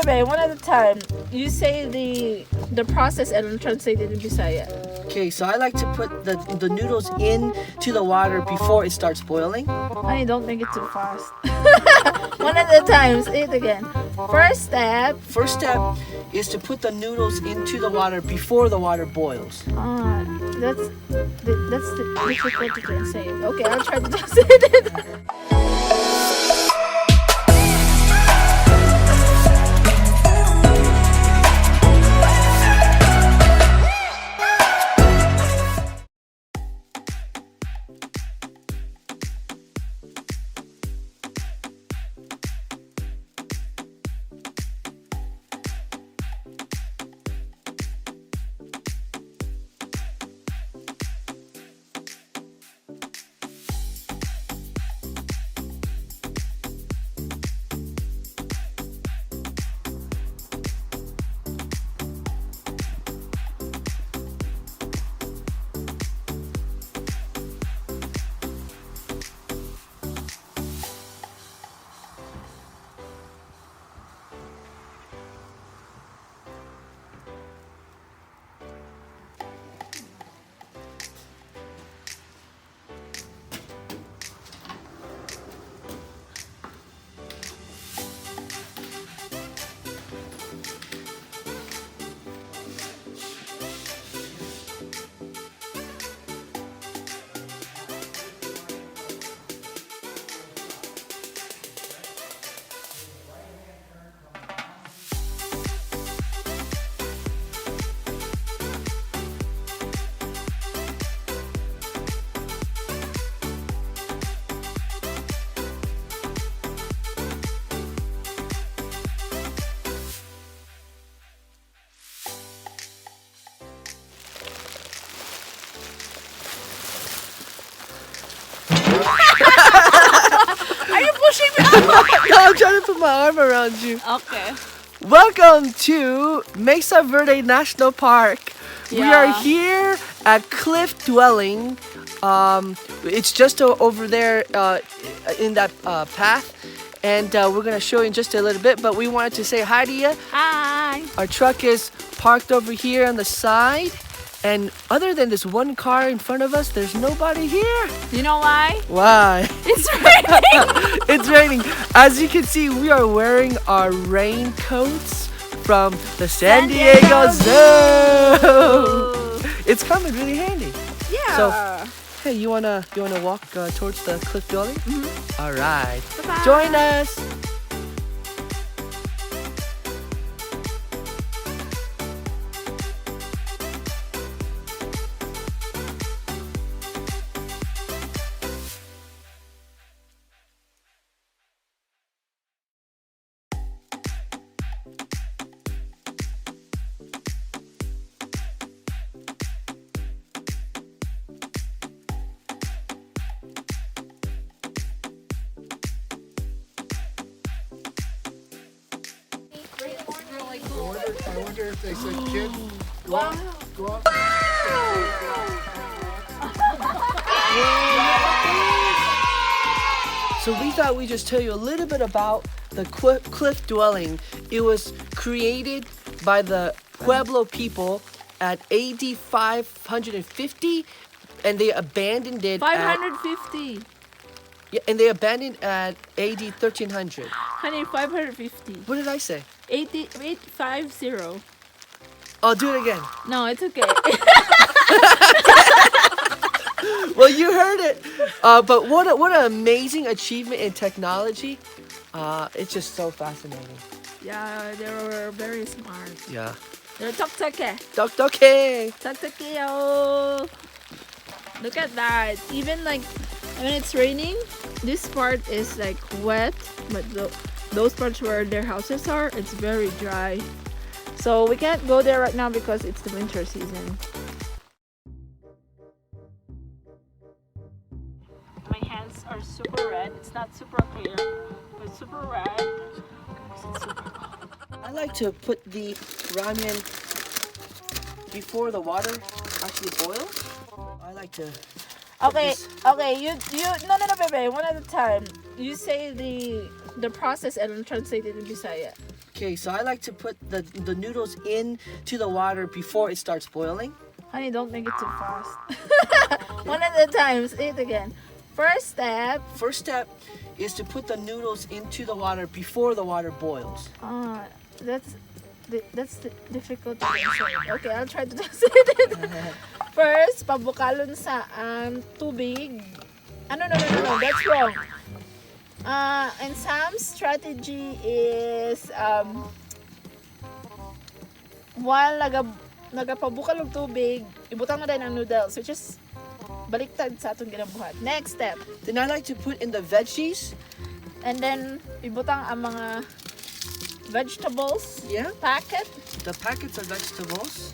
Bebe, one at a time. You say the process and I'll translate it in Bisaya. Okay, so I like to put the noodles into the water before it starts boiling. I don't make it too fast. One at a time. Say it again. First step. First step is to put the noodles into the water before the water boils. That's what you can say. Okay, I'll try to translate it. Are you pushing me? No, I'm trying to put my arm around you. Okay. Welcome to Mesa Verde National Park. We Yeah. are here at Cliff Dwelling. It's just over there in that path. And we're going to show you in just a little bit. But we wanted to say hi to you. Hi. Our truck is parked over here on the side. And other than this one car in front of us, there's nobody here. You know why? Why? It's raining. It's raining. As you can see, we are wearing our raincoats from the San Diego Zoo. It's coming really handy. Yeah. So, hey, you wanna walk towards the cliff dwelling? Mm-hmm. All right. Bye-bye. Join us. I wonder if they said, kid, go up. So we thought we'd just tell you a little bit about the cliff dwelling. It was created by the Pueblo people at AD 550, and they abandoned it 550. and they abandoned at AD 1300. Honey, 550. What did I say? 850. I'll do it again. No, it's okay. Well, you heard it. But what an amazing achievement in technology. It's just so fascinating. Yeah, they were very smart. Yeah. They're tok-toke. Okay. Tok-toke-yo. Look at that. Even like when it's raining, this part is like wet, but those parts where their houses are, it's very dry. So we can't go there right now because it's the winter season. My hands are super red. It's not super clear, but super red. It's super cold. I like to put the ramen before the water actually boils. I like to. Okay, you no, baby, one at a time. You say the process and I'll translate it in Bisaya. Okay, so I like to put the noodles into the water before it starts boiling. Honey, don't make it too fast. One at a time. Say it again. First step. First step is to put the noodles into the water before the water boils. That's difficult to translate. Okay, I'll try to translate it. First, pabukalon sa tubig. No, that's wrong. And Sam's strategy is while nagapabukal og tubig, ibutang na din ang noodles, which is baliktad sa atong ginabuhat. Next step. Then I like to put in the veggies. And then, ibutang ang mga vegetables. Yeah. Packet. The packets of vegetables.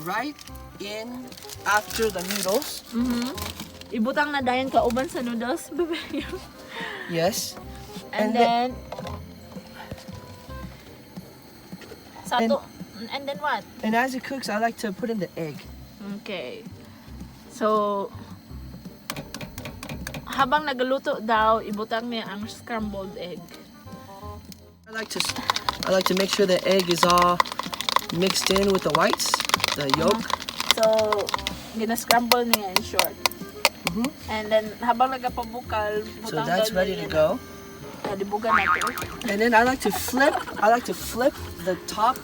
Right in after the noodles. Ibutang na dayon kauban sa noodles. Yes. And then and then what? And as it cooks, I like to put in the egg. Okay. So habang nagaluto daw, ibutang niya ang scrambled egg. I like to make sure the egg is all mixed in with the whites, the yolk. So gina-scramble niya in short. And then habang nagapabukal, so that's ready to go. Kalibugan natin. And then I like to flip the top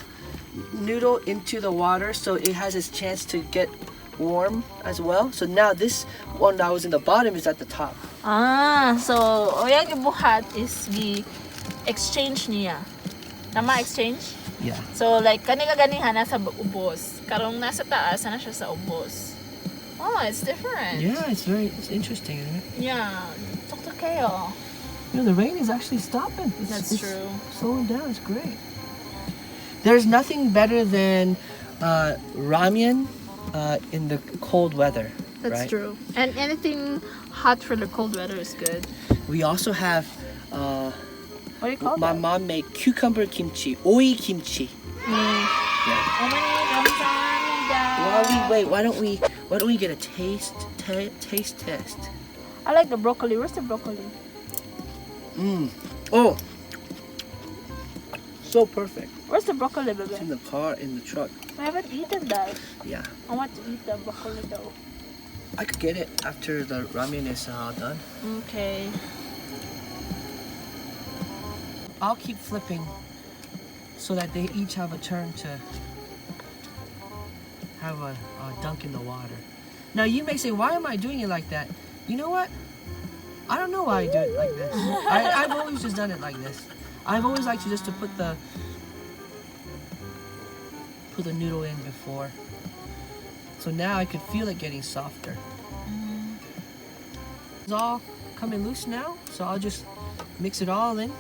noodle into the water so it has its chance to get warm as well. So now this one that was in the bottom is at the top. So oyang ibuhat is the exchange niya. Tama, exchange? Yeah. So like kaniga ganihan nasa ubos. Karong nasa taas na siya sa ubos. Oh, it's different. Yeah, it's interesting, isn't it? Yeah. Talk to Kale. You know, the rain is actually stopping. That's true. Slowing down. It's great. There's nothing better than ramyeon in the cold weather. That's right? true. And anything hot for the cold weather is good. We also have what do you call my that? mom made cucumber kimchi, oi kimchi. Yeah. While we wait, why don't we get a taste test? I like the broccoli. Where's the broccoli? Oh, so perfect. Where's the broccoli, It's in baby? the car, in the truck. I haven't eaten that. Yeah, I want to eat the broccoli though. I could get it after the ramen is done. Okay. I'll keep flipping so that they each have a turn to have a dunk in the water. Now you may say, why am I doing it like that? You know what? I don't know why I do it like this. I've always just done it like this. I've always liked to put the noodle in before. So now I could feel it getting softer. It's all coming loose now, so I'll just mix it all in.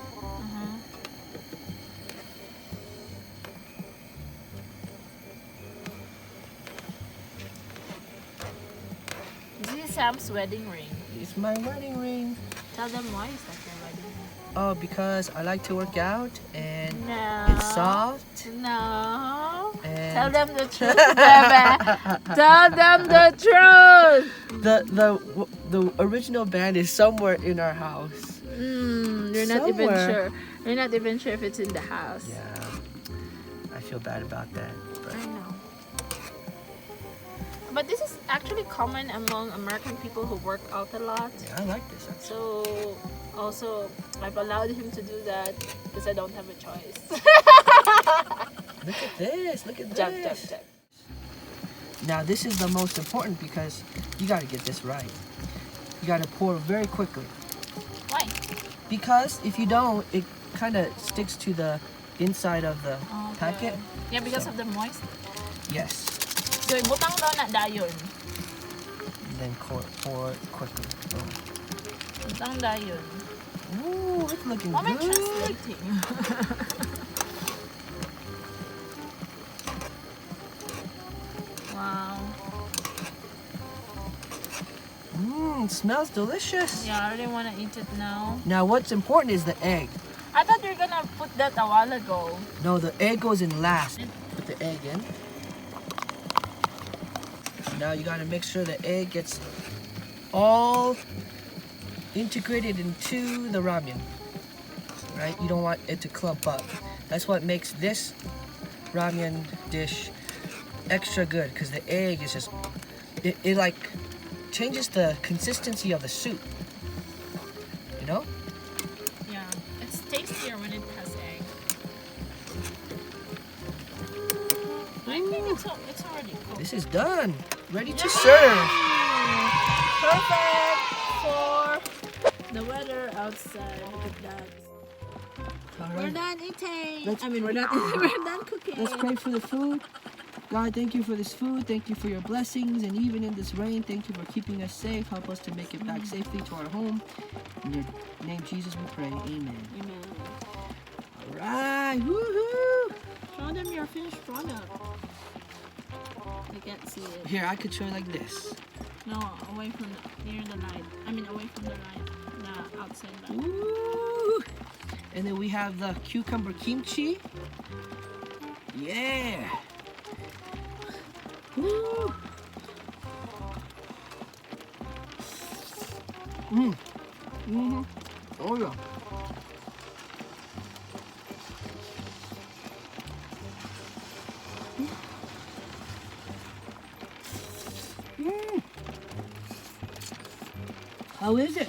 This is Sam's wedding ring. It's my wedding ring. Tell them why is that your wedding ring? Oh, because I like to work out and No. it's soft. No. And Tell them the truth, baby. Tell them the truth. the original band is somewhere in our house. You're not even Somewhere. sure. You're not even sure if it's in the house. Yeah, I feel bad about that. But I know. But this is actually common among American people who work out a lot. yeah, I like this. Actually. So also I've allowed him to do that because I don't have a choice. Look at this. Look at Jump, this. jump, jump. Now this is the most important because you got to get this right. You got to pour very quickly. Why? Because if you don't, it kind of sticks to the inside of the Okay. packet. Yeah, because So- of the moist. Yes. So ibutang daw na dayon. And then pour it quickly. Boom. Ibutang dayon. Ooh, it's looking What am I good. translating? Wow. It smells delicious. Yeah, I really want to eat it now. Now what's important is the egg. I thought you were gonna put that a while ago. No, the egg goes in last. Put the egg in. Now you gotta make sure the egg gets all integrated into the ramyeon. Right? You don't want it to clump up. That's what makes this ramen dish extra good, because the egg is just, it like changes the consistency of the soup. You know? Yeah, it's tastier when it has egg. I think it's already cooked. This is done. Ready to serve. Perfect for the weather outside. Look at that. All We're right. done eating. Let's- we're done cooking. Let's pray for the food. God, thank you for this food. Thank you for your blessings. And even in this rain, thank you for keeping us safe. Help us to make it back safely to our home. In your name, Jesus, we pray. Amen. Amen. All right. Woohoo. Show them your finished product. They can't see it. Here, I could show you like this. No, away from near the light. Away from the light. The outside light. Ooh. And then we have the cucumber kimchi. Yeah. Woo. Oh yeah. How is it?